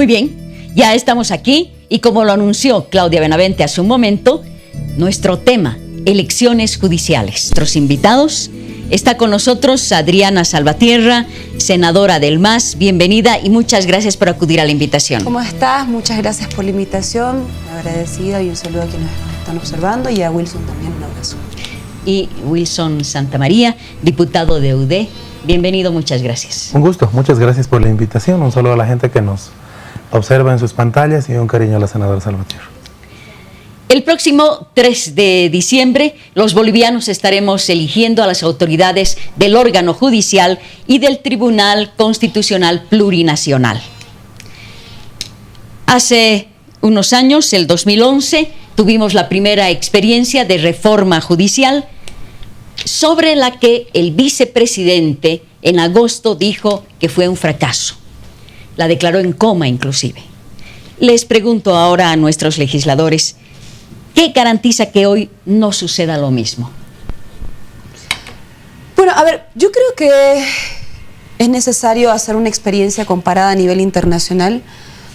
bien, ya estamos aquí y como lo anunció Claudia Benavente hace un momento, nuestro tema, elecciones judiciales. Nuestros invitados, está con nosotros Adriana Salvatierra, senadora del MAS. Bienvenida y muchas gracias por acudir a la invitación. ¿Cómo estás? Muchas gracias por la invitación, agradecida, y un saludo a quienes nos están observando, y a Wilson también un abrazo. Y Wilson Santamaría, diputado de UD. Bienvenido, muchas gracias. Un gusto, muchas gracias por la invitación. Un saludo a la gente que nos observa en sus pantallas y un cariño a la senadora Salvatierra. El próximo 3 de diciembre, los bolivianos estaremos eligiendo a las autoridades del órgano judicial y del Tribunal Constitucional Plurinacional. Hace unos años, el 2011, tuvimos la primera experiencia de reforma judicial, sobre la que el vicepresidente en agosto dijo que fue un fracaso. La declaró en coma inclusive. Les pregunto ahora a nuestros legisladores, ¿qué garantiza que hoy no suceda lo mismo? Bueno, a ver, yo creo que es necesario hacer una experiencia comparada a nivel internacional,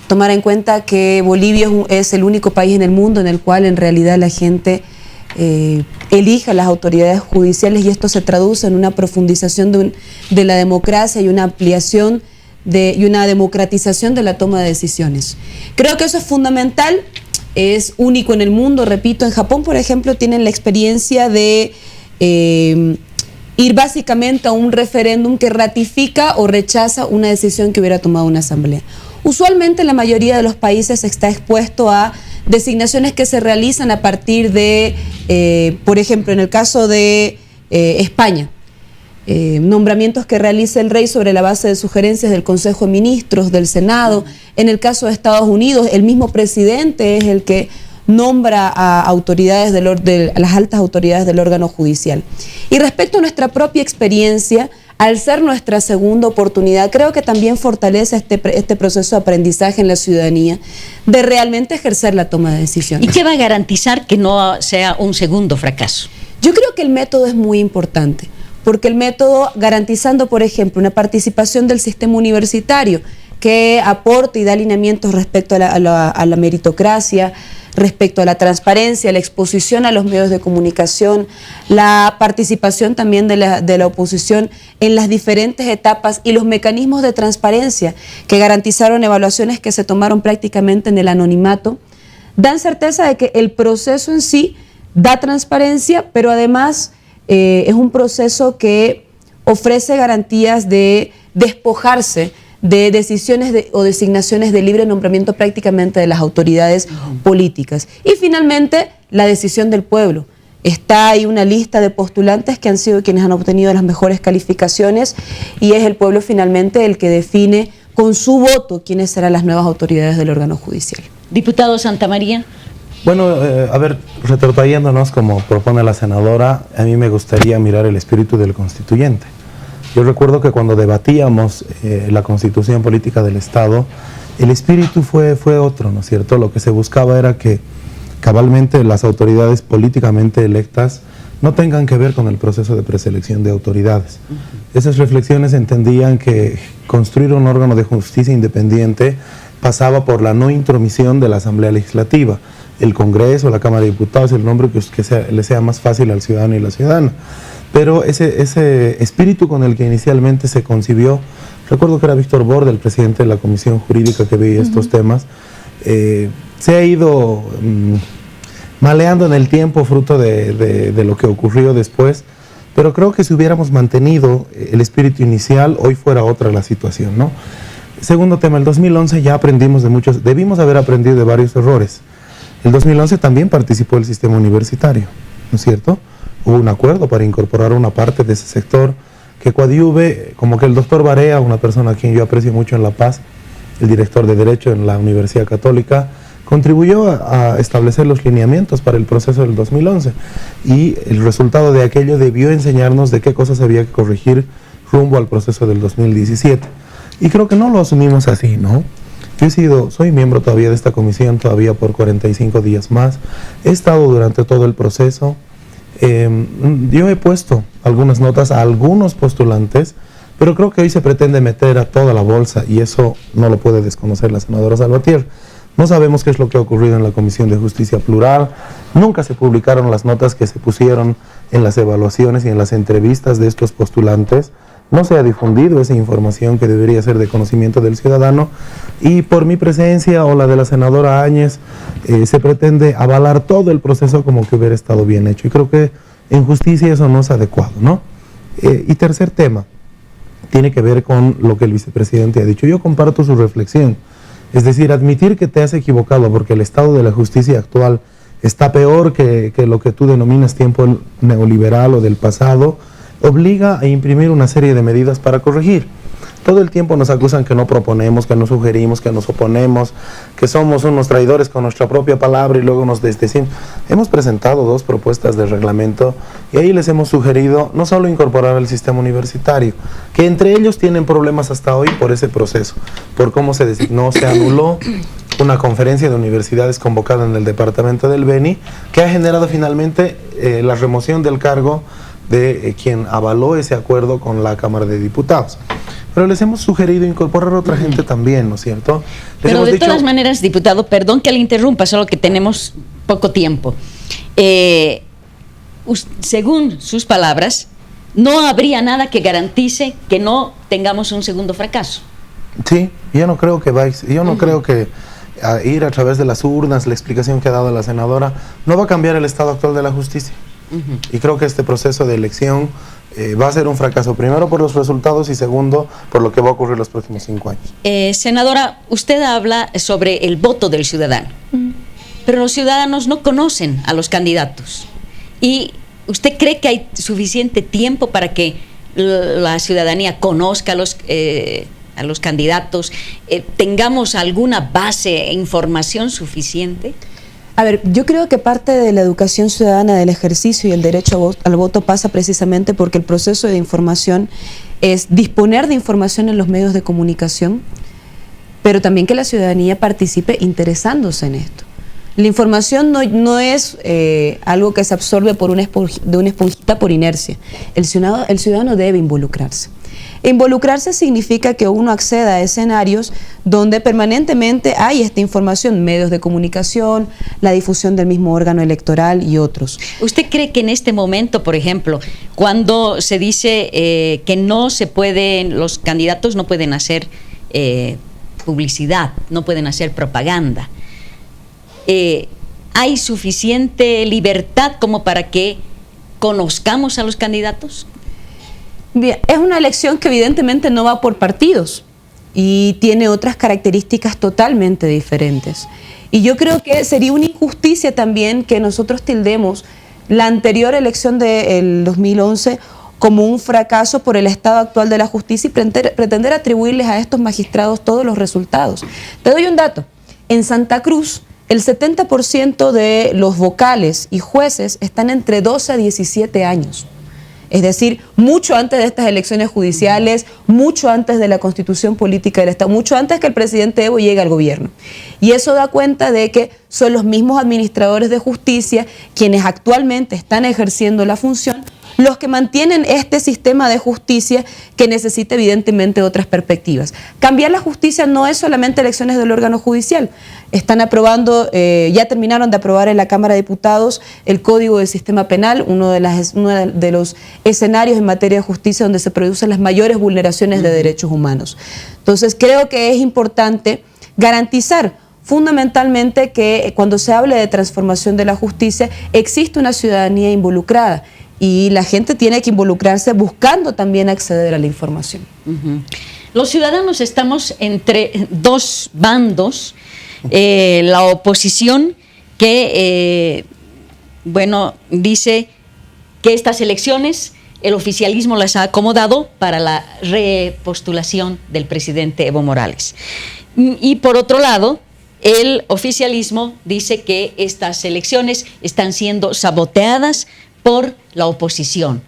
tomar en cuenta que Bolivia es el único país en el mundo en el cual en realidad la gente elija las autoridades judiciales, y esto se traduce en una profundización de la democracia y una ampliación y una democratización de la toma de decisiones. Creo que eso es fundamental, es único en el mundo, repito. En Japón, por ejemplo, tienen la experiencia de ir básicamente a un referéndum que ratifica o rechaza una decisión que hubiera tomado una asamblea. Usualmente la mayoría de los países está expuesto a designaciones que se realizan a partir de, por ejemplo, en el caso de España, nombramientos que realiza el rey sobre la base de sugerencias del Consejo de Ministros, del Senado. En el caso de Estados Unidos, el mismo presidente es el que nombra a autoridades a las altas autoridades del órgano judicial. Y respecto a nuestra propia experiencia, al ser nuestra segunda oportunidad, creo que también fortalece este proceso de aprendizaje en la ciudadanía, de realmente ejercer la toma de decisiones. ¿Y qué va a garantizar que no sea un segundo fracaso? Yo creo que el método es muy importante, porque el método, garantizando, por ejemplo, una participación del sistema universitario que aporte y da alineamientos respecto a la meritocracia, respecto a la transparencia, la exposición a los medios de comunicación, la participación también de la oposición en las diferentes etapas y los mecanismos de transparencia que garantizaron evaluaciones que se tomaron prácticamente en el anonimato, dan certeza de que el proceso en sí da transparencia, pero además es un proceso que ofrece garantías de despojarse de decisiones o designaciones de libre nombramiento prácticamente de las autoridades políticas. Y finalmente, la decisión del pueblo. Está ahí una lista de postulantes que han sido quienes han obtenido las mejores calificaciones, y es el pueblo finalmente el que define con su voto quiénes serán las nuevas autoridades del órgano judicial. Diputado Santamaría. Bueno, a ver, retrotrayéndonos como propone la senadora, a mí me gustaría mirar el espíritu del constituyente. Yo recuerdo que cuando debatíamos la Constitución Política del Estado, el espíritu fue otro, ¿no es cierto? Lo que se buscaba era que cabalmente las autoridades políticamente electas no tengan que ver con el proceso de preselección de autoridades. Esas reflexiones entendían que construir un órgano de justicia independiente pasaba por la no intromisión de la Asamblea Legislativa, el Congreso, la Cámara de Diputados, el nombre que le sea más fácil al ciudadano y la ciudadana. Pero ese espíritu con el que inicialmente se concibió, recuerdo que era Víctor Borda, el presidente de la Comisión Jurídica que veía estos temas, se ha ido maleando en el tiempo fruto de lo que ocurrió después, pero creo que si hubiéramos mantenido el espíritu inicial, hoy fuera otra la situación, ¿no? Segundo tema, el 2011 ya aprendimos de muchos, debimos haber aprendido de varios errores. El 2011 también participó el sistema universitario, ¿no es cierto? Hubo un acuerdo para incorporar una parte de ese sector que coadyuve, como que el doctor Barea, una persona a quien yo aprecio mucho en La Paz, el director de Derecho en la Universidad Católica, contribuyó a establecer los lineamientos para el proceso del 2011, y el resultado de aquello debió enseñarnos de qué cosas había que corregir rumbo al proceso del 2017. Y creo que no lo asumimos así, ¿no? Yo soy miembro todavía de esta comisión, todavía por 45 días más. He estado durante todo el proceso. Yo he puesto algunas notas a algunos postulantes Pero creo que hoy se pretende meter a toda la bolsa y eso no lo puede desconocer la senadora Salvatierra. No sabemos qué es lo que ha ocurrido en la Comisión de Justicia Plural. Nunca se publicaron las notas que se pusieron en las evaluaciones y en las entrevistas de estos postulantes. No se ha difundido esa información que debería ser de conocimiento del ciudadano y por mi presencia o la de la senadora Áñez se pretende avalar todo el proceso como que hubiera estado bien hecho. Y creo que en justicia eso no es adecuado, ¿no? Y tercer tema, tiene que ver con lo que el vicepresidente ha dicho. Yo comparto su reflexión. Es decir, admitir que te has equivocado porque el estado de la justicia actual está peor que lo que tú denominas tiempo neoliberal o del pasado, obliga a imprimir una serie de medidas para corregir. Todo el tiempo nos acusan que no proponemos, que no sugerimos, que nos oponemos, que somos unos traidores con nuestra propia palabra y luego nos desdecimos. Hemos presentado 2 propuestas de reglamento y ahí les hemos sugerido no solo incorporar al sistema universitario, que entre ellos tienen problemas hasta hoy por ese proceso, por cómo se designó, se anuló una conferencia de universidades convocada en el departamento del Beni, que ha generado finalmente la remoción del cargo de quien avaló ese acuerdo con la Cámara de Diputados. Pero les hemos sugerido incorporar a otra gente también, ¿no es cierto? Pero de todas maneras, diputado, perdón que le interrumpa, solo que tenemos poco tiempo. Según sus palabras, no habría nada que garantice que no tengamos un segundo fracaso. Sí, yo no creo que creo que ir a través de las urnas, la explicación que ha dado la senadora, no va a cambiar el estado actual de la justicia. Y creo que este proceso de elección va a ser un fracaso, primero por los resultados y segundo por lo que va a ocurrir los próximos 5 años. Senadora, usted habla sobre el voto del ciudadano, pero los ciudadanos no conocen a los candidatos. ¿Y usted cree que hay suficiente tiempo para que la ciudadanía conozca a los candidatos? ¿Tengamos alguna base e información suficiente? A ver, yo creo que parte de la educación ciudadana del ejercicio y el derecho al voto pasa precisamente porque el proceso de información es disponer de información en los medios de comunicación, pero también que la ciudadanía participe interesándose en esto. La información no es algo que se absorbe de una esponjita por inercia. El ciudadano debe involucrarse. Involucrarse significa que uno acceda a escenarios donde permanentemente hay esta información, medios de comunicación, la difusión del mismo órgano electoral y otros. ¿Usted cree que en este momento, por ejemplo, cuando se dice que no se pueden, los candidatos no pueden hacer publicidad, no pueden hacer propaganda, hay suficiente libertad como para que conozcamos a los candidatos? Bien, es una elección que evidentemente no va por partidos y tiene otras características totalmente diferentes. Y yo creo que sería una injusticia también que nosotros tildemos la anterior elección del 2011 como un fracaso por el estado actual de la justicia y pretender atribuirles a estos magistrados todos los resultados. Te doy un dato. En Santa Cruz, el 70% de los vocales y jueces están entre 12 a 17 años. Es decir, mucho antes de estas elecciones judiciales, mucho antes de la constitución política del Estado, mucho antes que el presidente Evo llegue al gobierno. Y eso da cuenta de que son los mismos administradores de justicia quienes actualmente están ejerciendo la función, los que mantienen este sistema de justicia que necesita evidentemente otras perspectivas. Cambiar la justicia no es solamente elecciones del órgano judicial. Están aprobando, ya terminaron de aprobar en la Cámara de Diputados el Código del Sistema Penal, uno de los escenarios en materia de justicia donde se producen las mayores vulneraciones de derechos humanos. Entonces creo que es importante garantizar fundamentalmente que cuando se hable de transformación de la justicia existe una ciudadanía involucrada. Y la gente tiene que involucrarse buscando también acceder a la información. Los ciudadanos estamos entre 2 bandos. La oposición que, dice que estas elecciones el oficialismo las ha acomodado para la repostulación del presidente Evo Morales. Y por otro lado, el oficialismo dice que estas elecciones están siendo saboteadas por la oposición.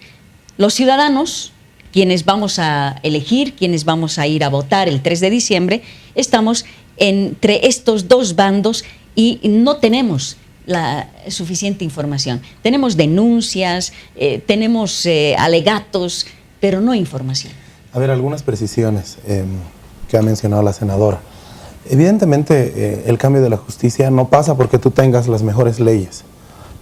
Los ciudadanos, quienes vamos a elegir, quienes vamos a ir a votar el 3 de diciembre, estamos entre estos 2 bandos y no tenemos la suficiente información. Tenemos denuncias, tenemos alegatos, pero no información. A ver, algunas precisiones que ha mencionado la senadora. Evidentemente, el cambio de la justicia no pasa porque tú tengas las mejores leyes.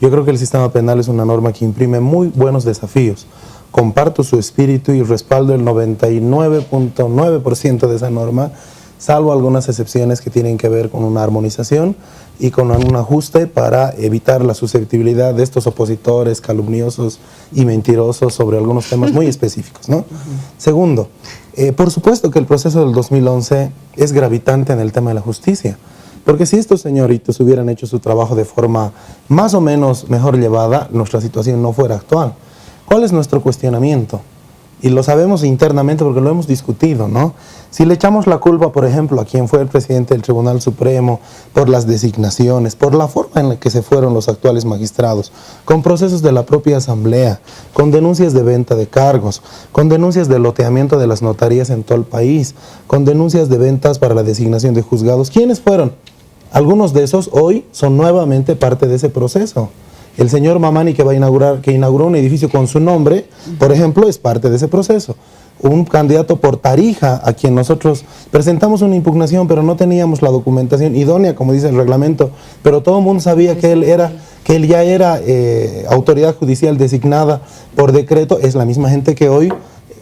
Yo creo que el sistema penal es una norma que imprime muy buenos desafíos. Comparto su espíritu y respaldo el 99.9% de esa norma, salvo algunas excepciones que tienen que ver con una armonización y con un ajuste para evitar la susceptibilidad de estos opositores calumniosos y mentirosos sobre algunos temas muy específicos, ¿no? Segundo, por supuesto que el proceso del 2011 es gravitante en el tema de la justicia, porque si estos señoritos hubieran hecho su trabajo de forma más o menos mejor llevada, nuestra situación no fuera actual. ¿Cuál es nuestro cuestionamiento? Y lo sabemos internamente porque lo hemos discutido, ¿no? Si le echamos la culpa, por ejemplo, a quien fue el presidente del Tribunal Supremo por las designaciones, por la forma en la que se fueron los actuales magistrados, con procesos de la propia Asamblea, con denuncias de venta de cargos, con denuncias de loteamiento de las notarías en todo el país, con denuncias de ventas para la designación de juzgados, ¿quiénes fueron? Algunos de esos hoy son nuevamente parte de ese proceso. El señor Mamani que inauguró un edificio con su nombre, por ejemplo, es parte de ese proceso. Un candidato por Tarija, a quien nosotros presentamos una impugnación, pero no teníamos la documentación idónea, como dice el reglamento, pero todo el mundo sabía que él ya era autoridad judicial designada por decreto. Es la misma gente que hoy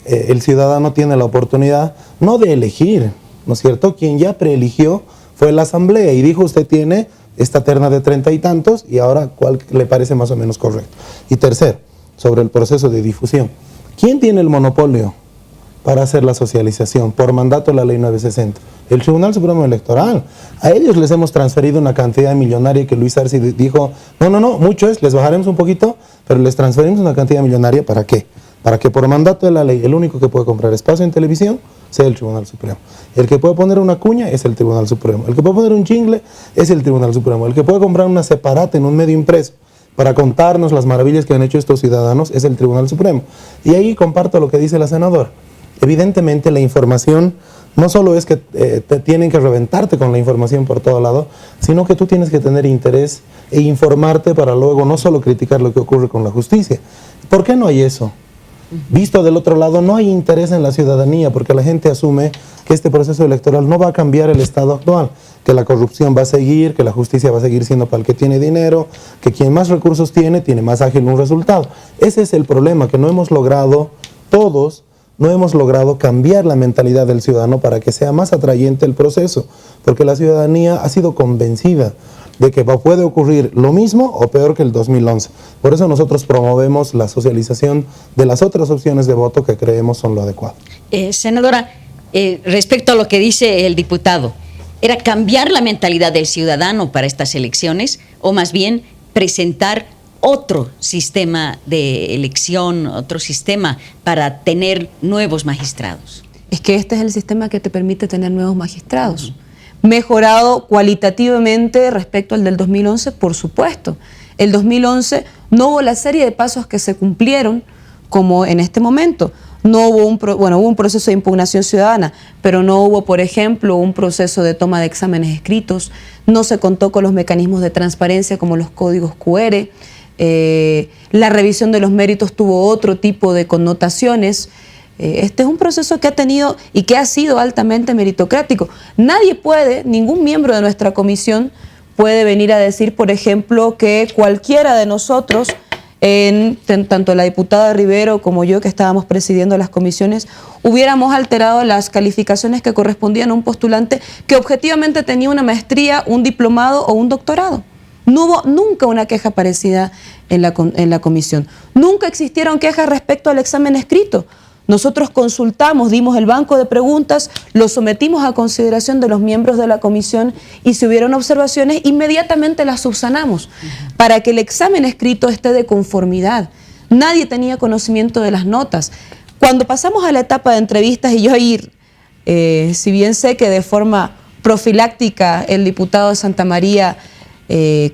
el ciudadano tiene la oportunidad, no de elegir, ¿no es cierto? Quien ya preeligió fue la Asamblea y dijo: usted tiene esta terna de 30 y tantos, y ahora ¿cuál le parece más o menos correcto? Y tercero, sobre el proceso de difusión. ¿Quién tiene el monopolio para hacer la socialización por mandato de la ley 960? El Tribunal Supremo Electoral. A ellos les hemos transferido una cantidad millonaria que Luis Arce dijo: no, mucho es, les bajaremos un poquito, pero les transferimos una cantidad millonaria. ¿Para qué? Para que por mandato de la ley el único que puede comprar espacio en televisión sea el Tribunal Supremo. El que puede poner una cuña es el Tribunal Supremo. El que puede poner un jingle es el Tribunal Supremo. El que puede comprar una separata en un medio impreso para contarnos las maravillas que han hecho estos ciudadanos es el Tribunal Supremo. Y ahí comparto lo que dice la senadora. Evidentemente la información no solo es que te tienen que reventarte con la información por todo lado, sino que tú tienes que tener interés e informarte para luego no solo criticar lo que ocurre con la justicia. ¿Por qué no hay eso? Visto del otro lado, no hay interés en la ciudadanía porque la gente asume que este proceso electoral no va a cambiar el estado actual, que la corrupción va a seguir, que la justicia va a seguir siendo para el que tiene dinero, que quien más recursos tiene más ágil un resultado. Ese es el problema, que no hemos logrado cambiar la mentalidad del ciudadano para que sea más atrayente el proceso, porque la ciudadanía ha sido convencida de que puede ocurrir lo mismo o peor que el 2011. Por eso nosotros promovemos la socialización de las otras opciones de voto que creemos son lo adecuado. Senadora, respecto a lo que dice el diputado, ¿era cambiar la mentalidad del ciudadano para estas elecciones o más bien presentar otro sistema de elección, otro sistema para tener nuevos magistrados? Es que este es el sistema que te permite tener nuevos magistrados. Mejorado cualitativamente respecto al del 2011, por supuesto. El 2011 no hubo la serie de pasos que se cumplieron como en este momento. No hubo hubo un proceso de impugnación ciudadana, pero no hubo, por ejemplo, un proceso de toma de exámenes escritos, no se contó con los mecanismos de transparencia como los códigos QR, la revisión de los méritos tuvo otro tipo de connotaciones. Este es un proceso que ha tenido y que ha sido altamente meritocrático. Ningún miembro de nuestra comisión puede venir a decir, por ejemplo, que cualquiera de nosotros, tanto la diputada Rivero como yo, que estábamos presidiendo las comisiones, hubiéramos alterado las calificaciones que correspondían a un postulante que objetivamente tenía una maestría, un diplomado o un doctorado. No hubo nunca una queja parecida en la comisión. Nunca existieron quejas respecto al examen escrito. Nosotros consultamos, dimos el banco de preguntas, lo sometimos a consideración de los miembros de la comisión y si hubieron observaciones, inmediatamente las subsanamos para que el examen escrito esté de conformidad. Nadie tenía conocimiento de las notas. Cuando pasamos a la etapa de entrevistas, y yo ahí, si bien sé que de forma profiláctica el diputado de Santa María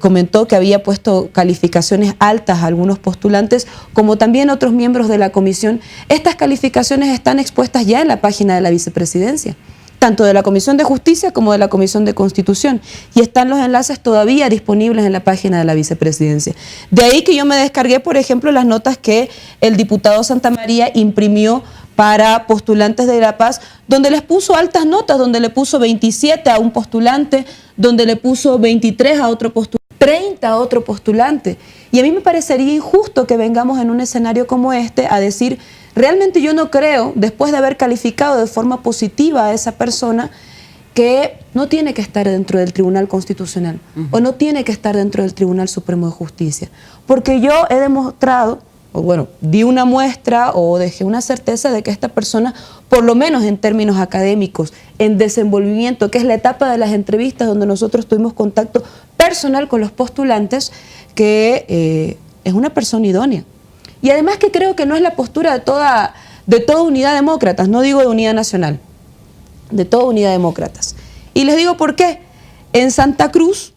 comentó que había puesto calificaciones altas a algunos postulantes, como también otros miembros de la comisión, estas calificaciones están expuestas ya en la página de la vicepresidencia, tanto de la Comisión de Justicia como de la Comisión de Constitución, y están los enlaces todavía disponibles en la página de la vicepresidencia. De ahí que yo me descargué, por ejemplo, las notas que el diputado Santa María imprimió para postulantes de La Paz, donde les puso altas notas, donde le puso 27 a un postulante, donde le puso 23 a otro postulante, 30 a otro postulante. Y a mí me parecería injusto que vengamos en un escenario como este a decir, realmente yo no creo, después de haber calificado de forma positiva a esa persona, que no tiene que estar dentro del Tribunal Constitucional o no tiene que estar dentro del Tribunal Supremo de Justicia. Porque yo he demostrado, o bueno, di una muestra o dejé una certeza de que esta persona, por lo menos en términos académicos, en desenvolvimiento, que es la etapa de las entrevistas donde nosotros tuvimos contacto personal con los postulantes, que es una persona idónea. Y además que creo que no es la postura de toda Unidad Demócratas, no digo de Unidad Nacional, de toda Unidad Demócratas. Y les digo por qué. En Santa Cruz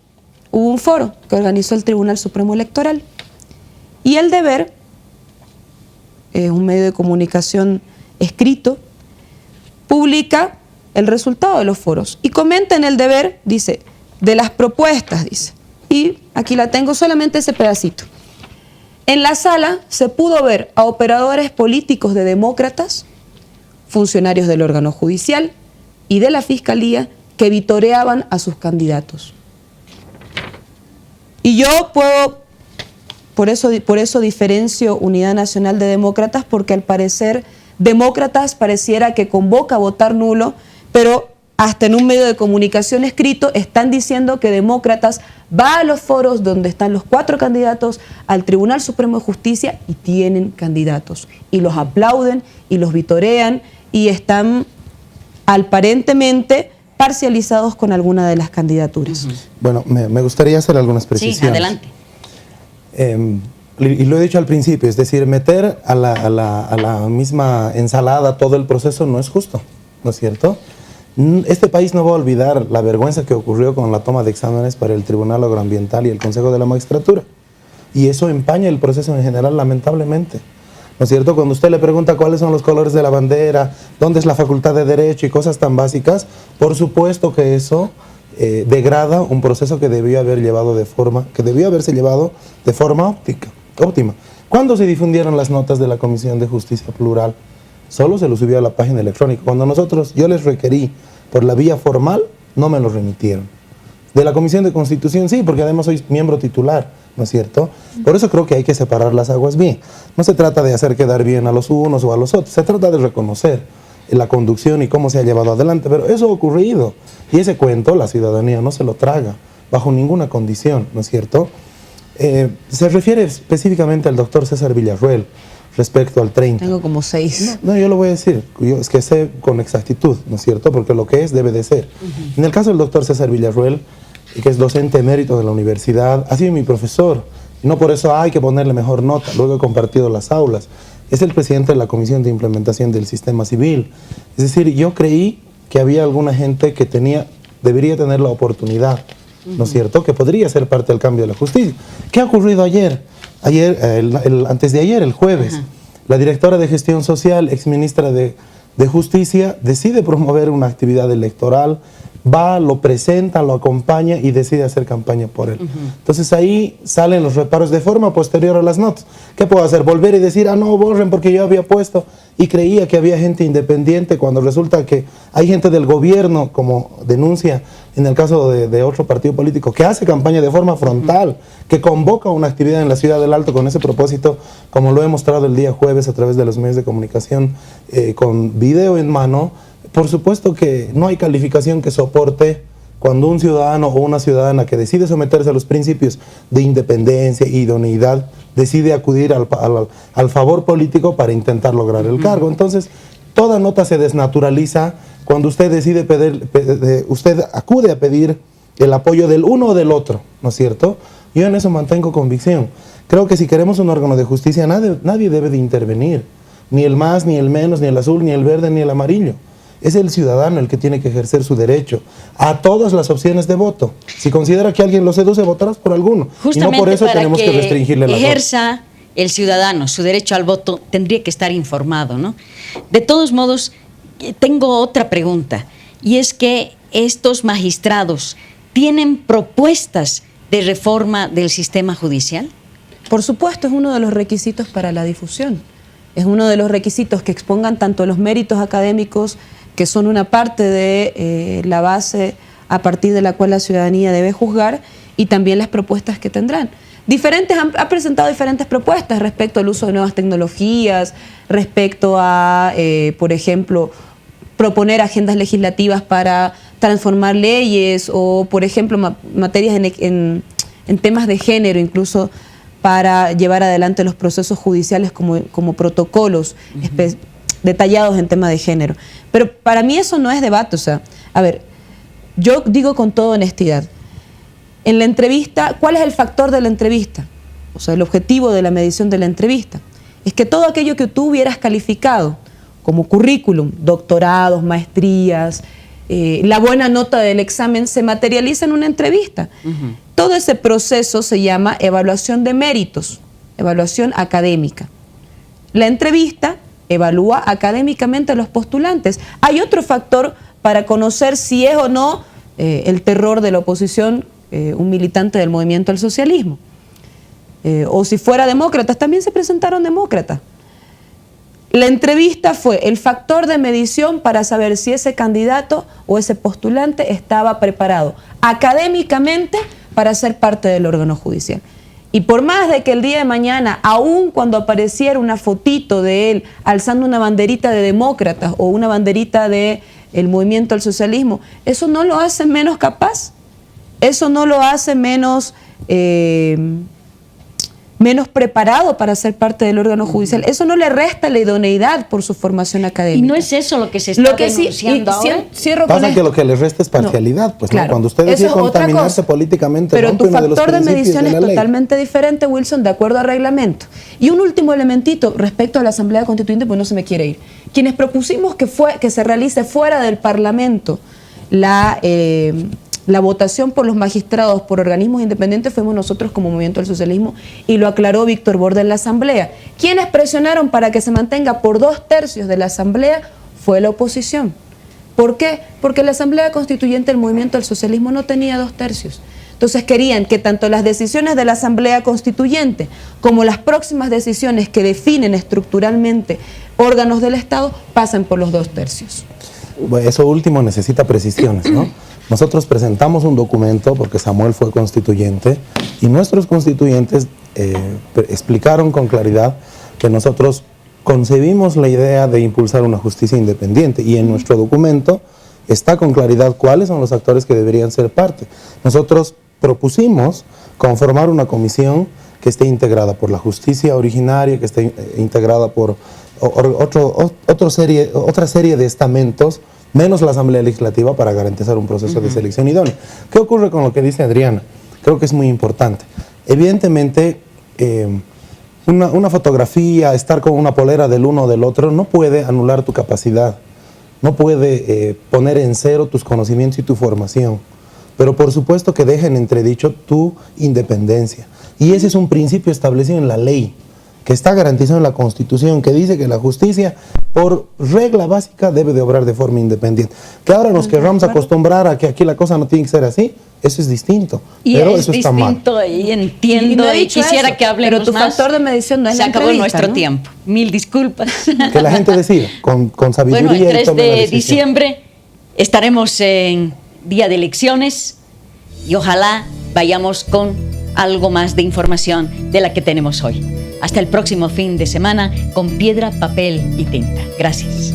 hubo un foro que organizó el Tribunal Supremo Electoral y El Deber, un medio de comunicación escrito, publica el resultado de los foros y comenta en El Deber, dice, de las propuestas, dice, y aquí la tengo, solamente ese pedacito. En la sala se pudo ver a operadores políticos de demócratas, funcionarios del órgano judicial y de la Fiscalía que vitoreaban a sus candidatos. Y yo puedo, por eso diferencio Unidad Nacional de Demócratas, porque al parecer Demócratas pareciera que convoca a votar nulo, pero hasta en un medio de comunicación escrito están diciendo que Demócratas va a los foros donde están los 4 candidatos al Tribunal Supremo de Justicia y tienen candidatos. Y los aplauden y los vitorean y están aparentemente parcializados con alguna de las candidaturas. Bueno, me gustaría hacer algunas precisiones. Sí, adelante. Y lo he dicho al principio, es decir, meter a la misma ensalada todo el proceso no es justo, ¿no es cierto? Este país no va a olvidar la vergüenza que ocurrió con la toma de exámenes para el Tribunal Agroambiental y el Consejo de la Magistratura. Y eso empaña el proceso en general, lamentablemente. ¿No es cierto? Cuando usted le pregunta cuáles son los colores de la bandera, dónde es la facultad de Derecho y cosas tan básicas, por supuesto que eso degrada un proceso que debió haberse llevado de forma óptima. ¿Cuándo se difundieron las notas de la Comisión de Justicia Plural? Solo se lo subió a la página electrónica. Cuando yo les requerí por la vía formal, no me lo remitieron. De la Comisión de Constitución sí, porque además soy miembro titular, ¿no es cierto? Por eso creo que hay que separar las aguas bien. No se trata de hacer quedar bien a los unos o a los otros, se trata de reconocer la conducción y cómo se ha llevado adelante, pero eso ha ocurrido. Y ese cuento la ciudadanía no se lo traga bajo ninguna condición, ¿no es cierto? Se refiere específicamente al doctor César Villarruel respecto al 30. Tengo como 6. No, yo lo voy a decir, es que sé con exactitud, ¿no es cierto? Porque lo que es debe de ser. En el caso del doctor César Villarruel, que es docente emérito de la universidad, ha sido mi profesor, y no por eso hay que ponerle mejor nota, luego he compartido las aulas. Es el presidente de la Comisión de Implementación del Sistema Civil. Es decir, yo creí que había alguna gente que debería tener la oportunidad, ¿no es cierto?, que podría ser parte del cambio de la justicia. ¿Qué ha ocurrido ayer? Antes de ayer, el jueves, la directora de Gestión Social, exministra de Justicia, decide promover una actividad electoral, va, lo presenta, lo acompaña y decide hacer campaña por él. Entonces ahí salen los reparos de forma posterior a las notas. ¿Qué puedo hacer? Volver y decir, no, borren porque yo había puesto y creía que había gente independiente, cuando resulta que hay gente del gobierno, como denuncia en el caso de otro partido político, que hace campaña de forma frontal, que convoca una actividad en la Ciudad del Alto con ese propósito, como lo he mostrado el día jueves a través de los medios de comunicación, con video en mano. Por supuesto que no hay calificación que soporte cuando un ciudadano o una ciudadana que decide someterse a los principios de independencia e idoneidad decide acudir al favor político para intentar lograr el cargo. Entonces, toda nota se desnaturaliza cuando usted decide usted acude a pedir el apoyo del uno o del otro, ¿no es cierto? Yo en eso mantengo convicción. Creo que si queremos un órgano de justicia, nadie debe de intervenir, ni el más, ni el menos, ni el azul, ni el verde, ni el amarillo. Es el ciudadano el que tiene que ejercer su derecho a todas las opciones de voto. Si considera que alguien lo seduce, votarás por alguno. Justamente, y no por eso tenemos que restringirle la ejerza el ciudadano su derecho al voto, tendría que estar informado, ¿no? De todos modos, tengo otra pregunta, y es que estos magistrados tienen propuestas de reforma del sistema judicial. Por supuesto, es uno de los requisitos para la difusión. es uno de los requisitos que expongan tanto los méritos académicos, que son una parte de la base a partir de la cual la ciudadanía debe juzgar, y también las propuestas que tendrán. Ha presentado diferentes propuestas respecto al uso de nuevas tecnologías, respecto a, por ejemplo, proponer agendas legislativas para transformar leyes o, por ejemplo, materias en temas de género, incluso para llevar adelante los procesos judiciales como protocolos detallados en tema de género. Pero para mí eso no es debate. O sea, a ver, yo digo con toda honestidad, en la entrevista, ¿cuál es el factor de la entrevista? O sea, el objetivo de la medición de la entrevista es que todo aquello que tú hubieras calificado como currículum, doctorados, maestrías, la buena nota del examen, se materializa en una entrevista. Todo ese proceso se llama evaluación de méritos, evaluación académica. La entrevista evalúa académicamente a los postulantes. Hay otro factor para conocer si es o no el terror de la oposición un militante del movimiento al socialismo. O si fuera demócratas, también se presentaron demócratas. La entrevista fue el factor de medición para saber si ese candidato o ese postulante estaba preparado académicamente para ser parte del órgano judicial. Y por más de que el día de mañana, aun cuando apareciera una fotito de él alzando una banderita de demócratas o una banderita del movimiento al socialismo, eso no lo hace menos capaz, eso no lo hace menos preparado para ser parte del órgano judicial. Eso no le resta la idoneidad por su formación académica. Y no es eso lo que se está denunciando ahora. Pasa que lo que les resta es parcialidad. Pues claro, ¿no? Cuando usted decide contaminarse políticamente, pero tu uno de los factor de medición de es totalmente diferente, Wilson, de acuerdo al reglamento. Y un último elementito respecto a la Asamblea Constituyente, pues no se me quiere ir. Quienes propusimos que se realice fuera del Parlamento la votación por los magistrados por organismos independientes fuimos nosotros como Movimiento del Socialismo, y lo aclaró Víctor Borda en la Asamblea. Quienes presionaron para que se mantenga por 2/3 de la Asamblea fue la oposición. ¿Por qué? Porque la Asamblea Constituyente del Movimiento del Socialismo no tenía 2/3. Entonces querían que tanto las decisiones de la Asamblea Constituyente como las próximas decisiones que definen estructuralmente órganos del Estado pasen por los 2/3. Eso último necesita precisiones, ¿no? Nosotros presentamos un documento porque Samuel fue constituyente y nuestros constituyentes explicaron con claridad que nosotros concebimos la idea de impulsar una justicia independiente, y en nuestro documento está con claridad cuáles son los actores que deberían ser parte. Nosotros propusimos conformar una comisión que esté integrada por la justicia originaria, que esté integrada por otra serie de estamentos, menos la Asamblea Legislativa, para garantizar un proceso de selección idóneo. ¿Qué ocurre con lo que dice Adriana? Creo que es muy importante. Evidentemente, una fotografía, estar con una polera del uno o del otro, no puede anular tu capacidad, no puede poner en cero tus conocimientos y tu formación, pero por supuesto que deja en entredicho tu independencia. Y ese es un principio establecido en la ley, que está garantizado en la Constitución, que dice que la justicia, por regla básica, debe de obrar de forma independiente. Que ahora nos querramos acostumbrar a que aquí la cosa no tiene que ser así, eso es distinto. Y pero es eso está distinto, mal. y entiendo, y quisiera que hablemos pero tu más. factor de medición no es Se la acabó entrevista, nuestro ¿no? tiempo. Mil disculpas. Que la gente decida, con sabiduría. Bueno, el y 3 tome la de decisión. diciembre estaremos en día de elecciones y ojalá vayamos con algo más de información de la que tenemos hoy. Hasta el próximo fin de semana con piedra, papel y tinta. Gracias.